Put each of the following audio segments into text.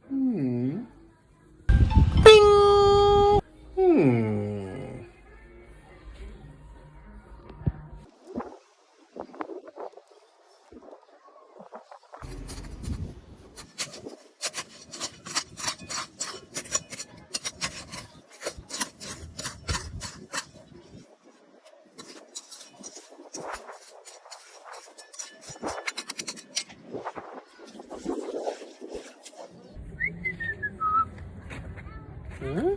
Hmm. Bing! Hmm?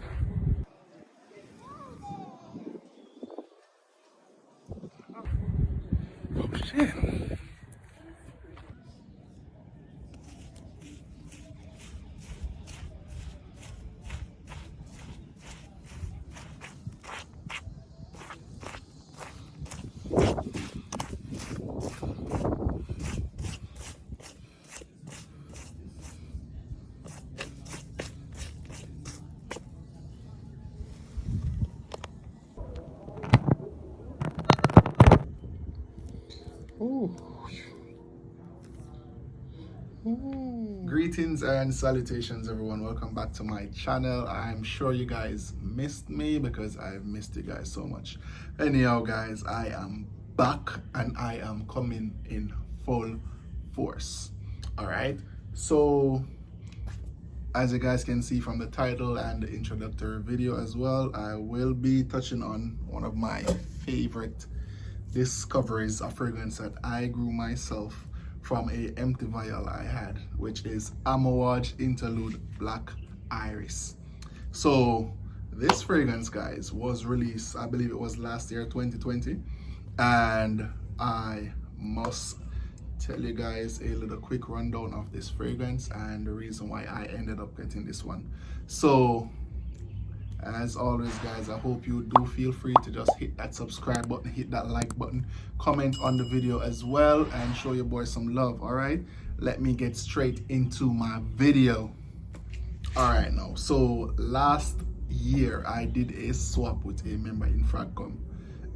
Oh shit. Ooh. Greetings and salutations, everyone. Welcome back to my channel. I'm sure you guys missed me because I've missed you guys so much. Anyhow, guys, I am back and I am coming in full force. All right, so as you guys can see from the title and the introductory video as well, I will be touching on one of my favorite discoveries of fragrance that I grew myself from a empty vial I had, which is Amouage Interlude Black Iris. So this fragrance, guys, was released, I believe it was last year, 2020, and I must tell you guys a little quick rundown of this fragrance and the reason why I ended up getting this one. So as always, guys, I hope you do feel free to just hit that subscribe button, hit that like button, comment on the video as well, and show your boy some love. All right, let me get straight into my video. All right, now, so last year I did a swap with a member in Bacckk,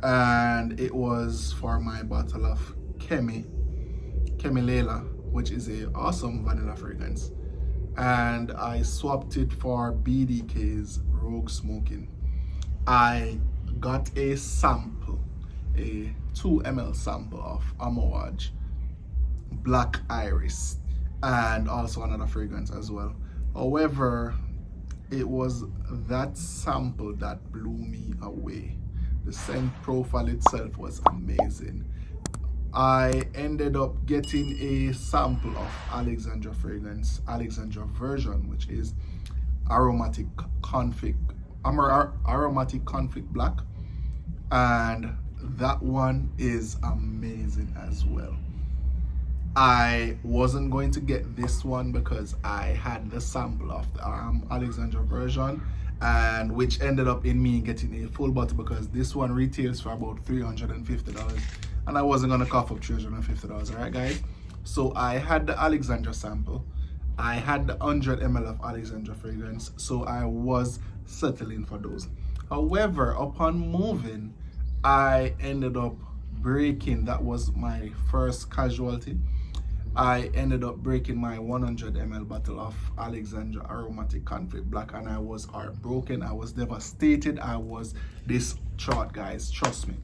and it was for my bottle of Chemi Layla, which is a awesome vanilla fragrance, and I swapped it for BDK's Rogue Smoking. I got a sample, a 2 ml sample of Amouage Black Iris, and also another fragrance as well. However, it was that sample that blew me away. The scent profile itself was amazing. I ended up getting a sample of Alexandra fragrance, Alexandra version, which is aromatic conflict black, and that one is amazing as well. I wasn't going to get this one because I had the sample of the Alexandra version, and which ended up in me getting a full bottle because this one retails for about $350, and I wasn't gonna cough up $350. All right, guys, so I had the Alexandra sample, I had the 100 ml of Alexandra fragrance, so I was settling for those. However, upon moving, I ended up breaking, that was my first casualty, I ended up breaking my 100 ml bottle of Alexandra Aromatic Conflict Black, and I was heartbroken, I was devastated, I was distraught, guys, trust me.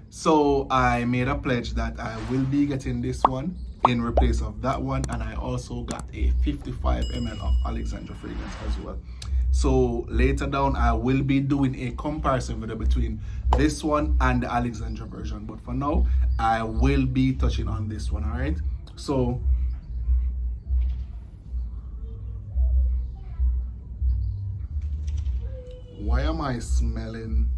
So I made a pledge that I will be getting this one in replace of that one, and I also got a 55 ml of Alexandra fragrance as well. So later down I will be doing a comparison video between this one and the Alexandra version, but for now I will be touching on this one. All right, so why am I smelling?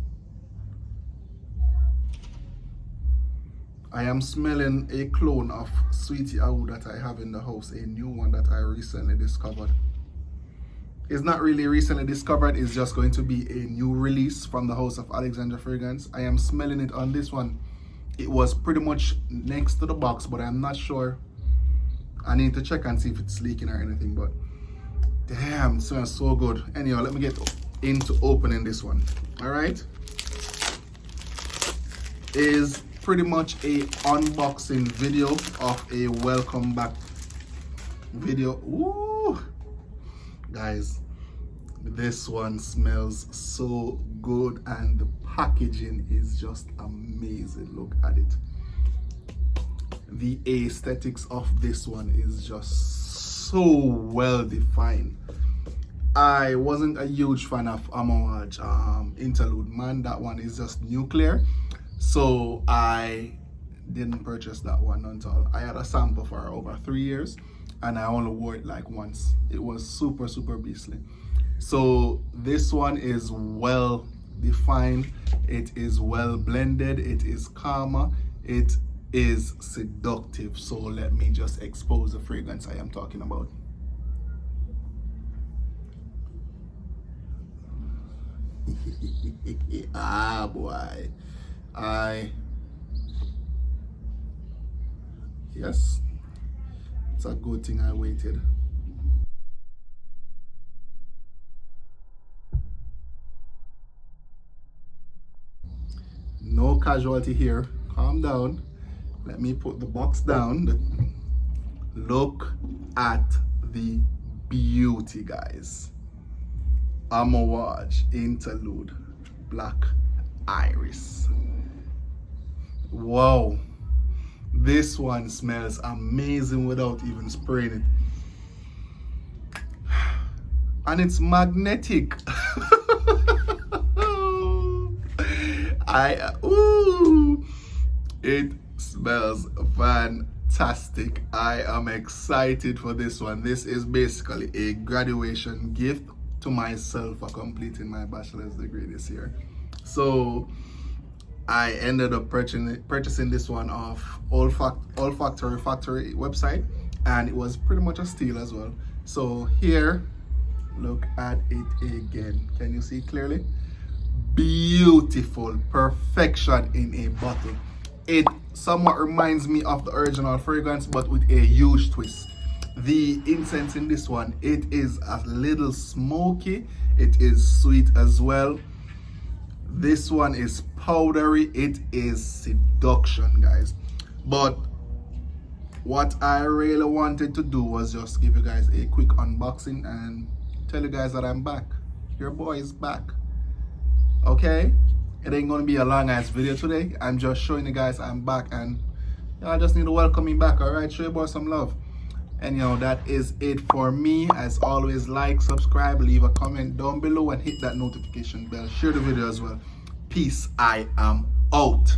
I am smelling a clone of Sweetie Au that I have in the house, a new one that I recently discovered. It's not really recently discovered, it's just going to be a new release from the house of Alexandra fragrance. I am smelling it on this one. It was pretty much next to the box, but I'm not sure. I need to check and see if it's leaking or anything, but damn, it smells so good. Anyhow, let me get into opening this one. All right, is pretty much a unboxing video of a welcome back video. Ooh, guys, this one smells so good and the packaging is just amazing. Look at it. The aesthetics of this one is just so well defined. I wasn't a huge fan of Amouage Interlude, man. That one is just nuclear, so I didn't purchase that one until I had a sample for over 3 years, and I only wore it like once. It was super beastly. So this one is well defined, it is well blended, it is calmer, it is seductive. So let me just expose the fragrance I am talking about. Ah boy, yes, it's a good thing I waited. No casualty here, calm down. Let me put the box down. Look at the beauty, guys. Amouage Interlude Black Iris. Wow, this one smells amazing without even spraying it, and it's magnetic. It smells fantastic. I am excited for this one. This is basically a graduation gift to myself for completing my bachelor's degree this year. So I ended up purchasing this one off Olfactory Factory website, and it was pretty much a steal as well. So here, look at it again. Can you see clearly? Beautiful perfection in a bottle. It somewhat reminds me of the original fragrance, but with a huge twist. The incense in this one, it is a little smoky, it is sweet as well. This one is powdery, it is seduction, guys. But what I really wanted to do was just give you guys a quick unboxing and tell you guys that I'm back. Your boy is back. Okay, it ain't gonna be a long ass video today. I'm just showing you guys I'm back, and I just need to welcome me back. All right, show your boy some love. And that is it for me. As always, like, subscribe, leave a comment down below, and hit that notification bell. Share the video as well. Peace. I am out.